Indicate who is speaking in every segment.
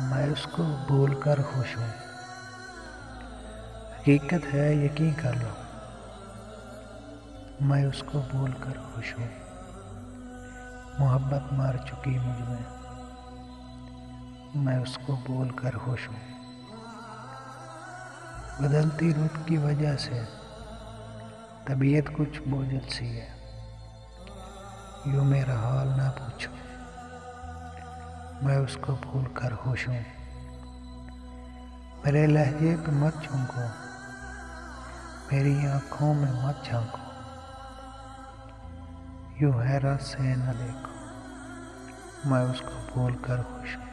Speaker 1: मैं उसको भूलकर खुश हूँ। हकीकत है, यकीन कर लो। मैं उसको भूलकर खुश हूँ। मोहब्बत मार चुकी मुझ में, मैं उसको भूलकर खुश हूँ। बदलती रुत की वजह से तबीयत कुछ बोझल सी है। यूँ मेरा हाल ना पूछो, मैं उसको भूलकर खुश हूँ। मेरे लहजे पे मत झोंको, मेरी आँखों में मत झांको। यूँ हैरत से न देखो, मैं उसको भूलकर खुश हूँ।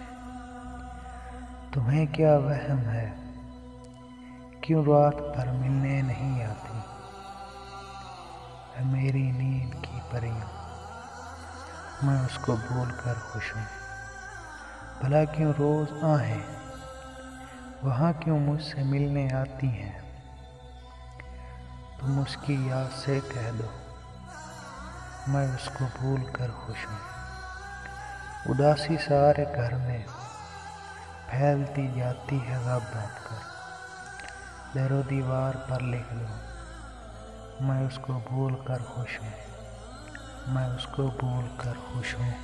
Speaker 1: तुम्हें क्या वहम है, क्यों रात भर मिलने नहीं आती है मेरी नींद की परियां। मैं उसको भूलकर खुश हूँ। भला क्यों रोज आहें वहाँ क्यों मुझसे मिलने आती हैं। तुम उसकी याद से कह दो, मैं उसको भूलकर खुश हूँ। उदासी सारे घर में फैलती जाती है, गम बनकर दरो दीवार पर लिख दो, मैं उसको भूलकर खुश हूँ। मैं उसको भूलकर खुश हूँ।